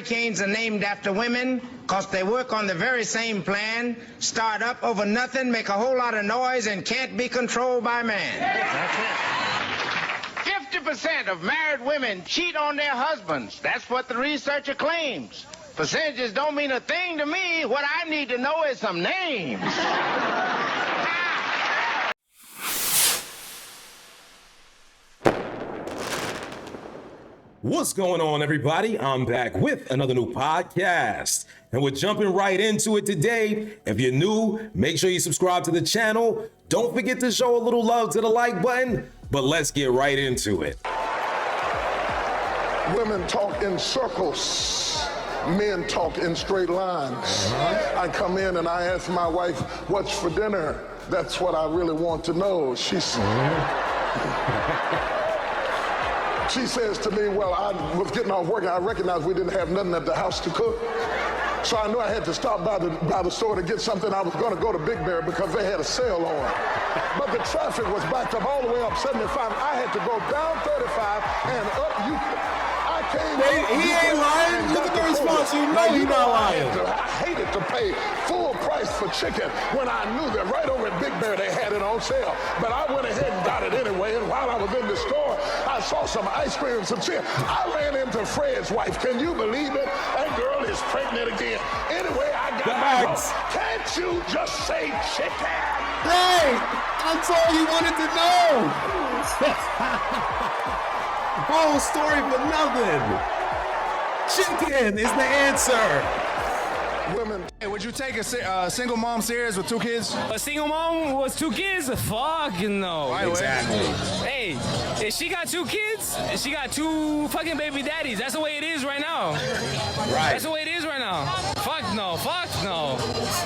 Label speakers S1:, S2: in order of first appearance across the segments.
S1: hurricanes are named after women because they work on the very same plan, start up over nothing, make a whole lot of noise, and can't be controlled by man.
S2: That's it.
S1: 50% of married women cheat on their husbands. That's what the researcher claims. Percentages don't mean a thing to me. What I need to know is some names.
S3: What's going on, everybody? I'm back with another new podcast, and we're jumping right into it today. If you're new, make sure you subscribe to the channel. Don't forget to show a little love to the like button, but let's get right into it.
S4: Women talk in circles. Men talk in straight lines. I come in and I ask my wife, what's for dinner? That's what I really want to know. She says to me, well, I was getting off work and I recognized we didn't have nothing at the house to cook. So I knew I had to stop by the store to get something. I was going to go to Big Bear because they had a sale on. But the traffic was backed up all the way up 75. I had to go down 35 and up Euclid. He
S3: ain't lying. Look at the response. You know he's not lying.
S4: I hated to pay full price for chicken when I knew that right over at Big Bear they had it on sale. But I went ahead and got it anyway. And while I was in the store, I saw some ice cream and some chicken. I ran into Fred's wife. Can you believe it? That girl is pregnant again. Anyway, I got back home. Can't you just say chicken?
S3: Hey, that's all you wanted to know. Whole story for nothing. Chicken is the answer.
S4: Women.
S5: Hey, would you take a single mom serious with 2 kids?
S6: A single mom with 2 kids? Fuck no.
S3: Exactly.
S6: Hey, if she got 2 kids, she got 2 fucking baby daddies. That's the way it is right now.
S3: Right.
S6: That's the way it is right now. Fuck no. Fuck no.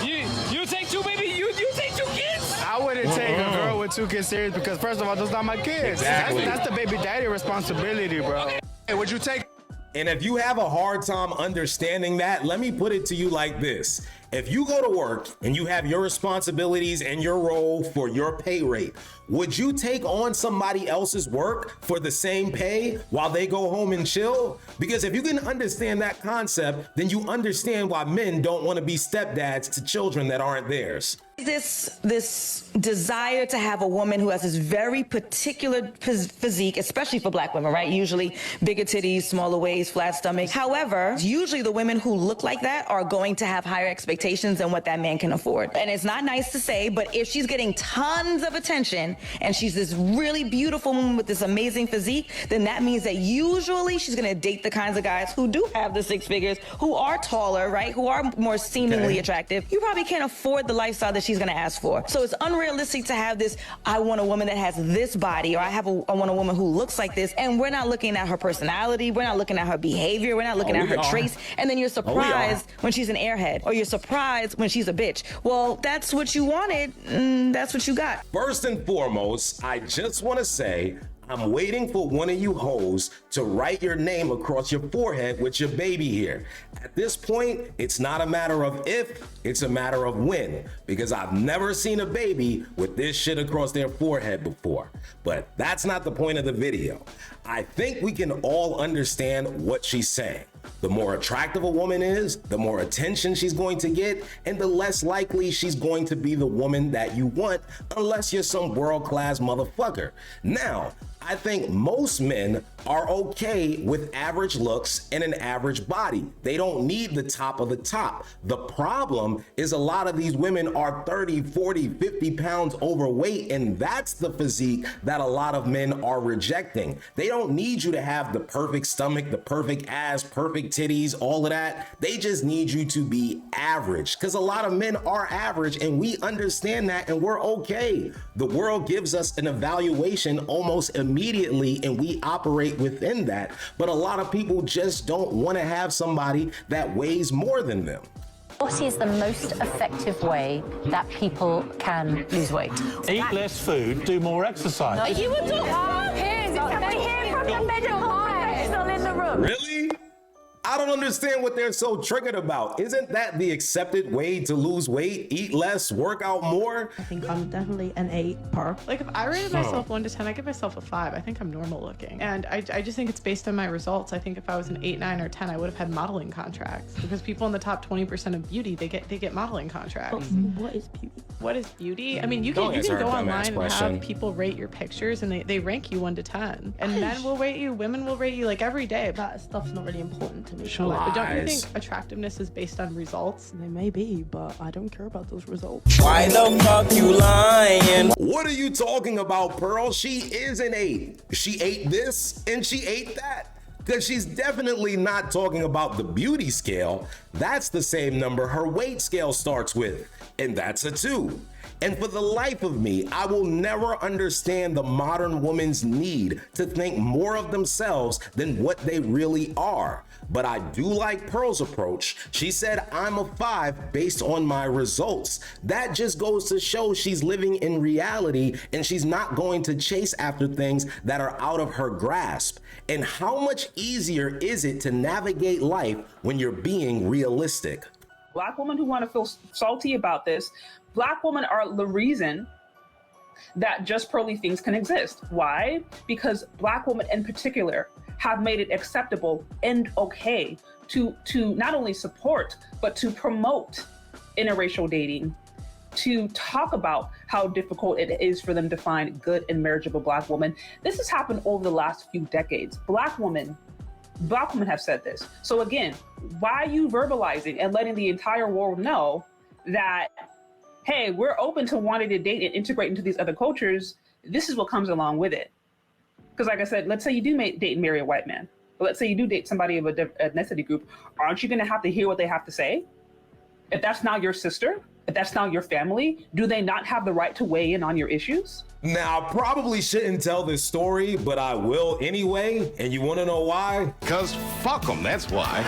S6: You take 2 baby. You take 2 kids.
S5: I wouldn't take a girl with 2 kids serious because first of all, those not my kids.
S3: Exactly.
S5: That's the baby daddy responsibility, bro. Hey, would you take?
S3: And if you have a hard time understanding that, let me put it to you like this. If you go to work and you have your responsibilities and your role for your pay rate, would you take on somebody else's work for the same pay while they go home and chill? Because if you can understand that concept, then you understand why men don't want to be stepdads to children that aren't theirs.
S7: This desire to have a woman who has this very particular physique, especially for black women, right? Usually bigger titties, smaller waist, flat stomach. However, usually the women who look like that are going to have higher expectations than what that man can afford. And it's not nice to say, but if she's getting tons of attention and she's this really beautiful woman with this amazing physique, then that means that usually she's gonna date the kinds of guys who do have the 6 figures, who are taller, right? Who are more seemingly attractive. You probably can't afford the lifestyle that she's gonna ask for. So it's unrealistic to have this, I want a woman that has this body, or I want a woman who looks like this, and we're not looking at her personality, we're not looking at her behavior, we're not looking at her traits, and then you're surprised when she's an airhead, or you're surprised when she's a bitch. Well, that's what you wanted, that's what you got.
S3: First and foremost, I just want to say, I'm waiting for one of you hoes to write your name across your forehead with your baby here. At this point, it's not a matter of if, it's a matter of when, because I've never seen a baby with this shit across their forehead before. But that's not the point of the video. I think we can all understand what she's saying. The more attractive a woman is, the more attention she's going to get, and the less likely she's going to be the woman that you want, unless you're some world-class motherfucker. Now, I think most men are okay with average looks and an average body. They don't need the top of the top. The problem is a lot of these women are 30, 40, 50 pounds overweight, and that's the physique that a lot of men are rejecting. They don't need you to have the perfect stomach, the perfect ass, perfect titties, all of that. They just need you to be average, because a lot of men are average, and we understand that, and we're okay. The world gives us an evaluation almost immediately, and we operate within that. But a lot of people just don't want to have somebody that weighs more than them.
S8: What is the most effective way that people can lose weight?
S9: Eat less food, do more exercise.
S8: No, you were talking. Can we hear from the middle? Still in the room.
S3: Really? I don't understand what they're so triggered about. Isn't that the accepted way to lose weight? Eat less, work out more?
S10: I think I'm definitely an 8 per.
S11: Like if I rated myself 1 to 10, I give myself a 5. I think I'm normal looking. And I just think it's based on my results. I think if I was an 8, 9, or 10, I would have had modeling contracts. Because people in the top 20% of beauty, they get modeling contracts.
S10: What is beauty?
S11: What is beauty? I mean, you can go online and have people rate your pictures and they rank you 1 to 10. And men will rate you, women will rate you like every day.
S10: That stuff's not really important to me.
S11: Sure. But don't you think attractiveness is based on results?
S10: They may be, but I don't care about those results.
S12: Why the fuck you lying?
S3: What are you talking about, Pearl? She is an 8. She ate this and she ate that. Because she's definitely not talking about the beauty scale. That's the same number her weight scale starts with, and that's a 2. And for the life of me, I will never understand the modern woman's need to think more of themselves than what they really are. But I do like Pearl's approach. She said, I'm a 5 based on my results. That just goes to show she's living in reality and she's not going to chase after things that are out of her grasp. And how much easier is it to navigate life when you're being realistic?
S13: Black women who want to feel salty about this, Black women are the reason that just pearly things can exist. Why? Because Black women in particular have made it acceptable and okay to not only support, but to promote interracial dating, to talk about how difficult it is for them to find good and marriageable Black women. This has happened over the last few decades. Black women have said this. So again, why are you verbalizing and letting the entire world know that, hey, we're open to wanting to date and integrate into these other cultures? This is what comes along with it. Because like I said, let's say you do date and marry a white man. But let's say you do date somebody of a ethnicity group. Aren't you going to have to hear what they have to say? If that's not your sister, if that's not your family, do they not have the right to weigh in on your issues?
S3: Now, I probably shouldn't tell this story, but I will anyway. And you want to know why?
S1: Because fuck them, that's why.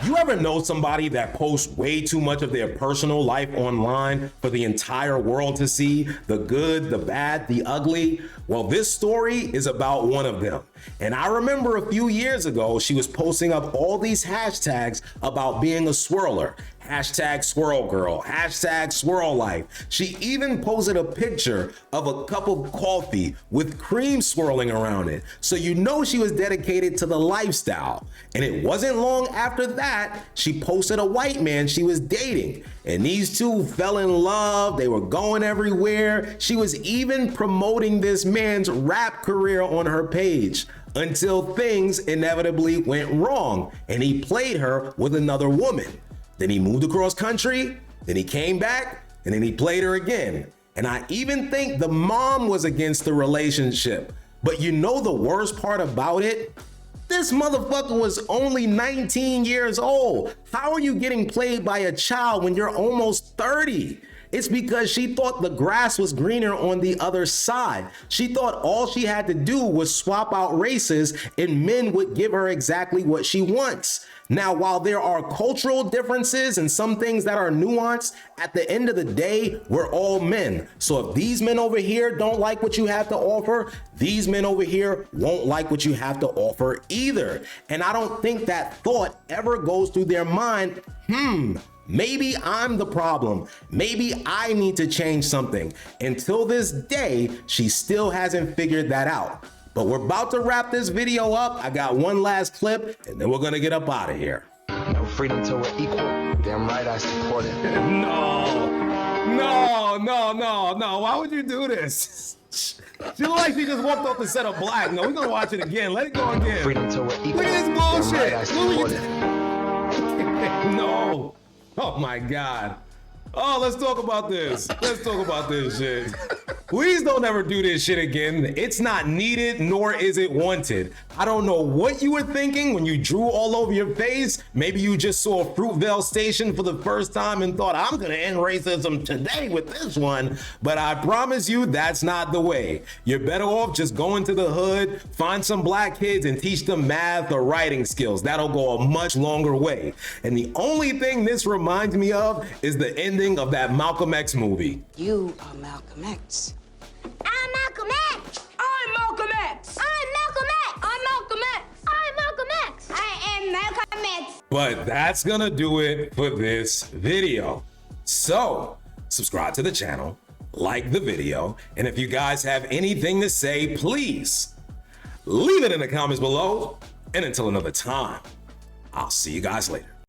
S3: You ever know somebody that posts way too much of their personal life online for the entire world to see? The good, the bad, the ugly? Well, this story is about one of them. And I remember a few years ago, she was posting up all these hashtags about being a swirler. Hashtag swirl girl, hashtag swirl life. She even posted a picture of a cup of coffee with cream swirling around it. So you know she was dedicated to the lifestyle. And it wasn't long after that, she posted a white man she was dating. And these two fell in love, they were going everywhere. She was even promoting this man's rap career on her page. Until things inevitably went wrong and he played her with another woman. Then he moved across country, then he came back, and then he played her again. And I even think the mom was against the relationship. But you know the worst part about it? This motherfucker was only 19 years old. How are you getting played by a child when you're almost 30? It's because she thought the grass was greener on the other side. She thought all she had to do was swap out races and men would give her exactly what she wants. Now, while there are cultural differences and some things that are nuanced, at the end of the day, we're all men. So if these men over here don't like what you have to offer, these men over here won't like what you have to offer either. And I don't think that thought ever goes through their mind, maybe I'm the problem. Maybe I need to change something. Until this day, she still hasn't figured that out. But we're about to wrap this video up. I got one last clip, and then we're gonna get up out of here.
S14: No freedom till we're equal. Damn right I support it.
S3: No. Why would you do this? She look like she just walked off the set of Black. No, we're gonna watch it again. Let it go again.
S14: Freedom till we're equal.
S3: Look at this bullshit.
S14: Damn right I support it.
S3: No. Oh my God. Oh, let's talk about this. Let's talk about this shit. Please don't ever do this shit again. It's not needed, nor is it wanted. I don't know what you were thinking when you drew all over your face. Maybe you just saw Fruitvale Station for the first time and thought, I'm gonna end racism today with this one. But I promise you, that's not the way. You're better off just going to the hood, find some Black kids and teach them math or writing skills. That'll go a much longer way. And the only thing this reminds me of is the ending of that Malcolm X movie.
S15: You are Malcolm X.
S16: I'm Malcolm X. I'm Malcolm X. I'm Malcolm X. I'm Malcolm X. I'm Malcolm X. I am Malcolm
S3: But that's gonna do it for this video. So subscribe to the channel, like the video, and if you guys have anything to say, please leave it in the comments below. And until another time, I'll see you guys later.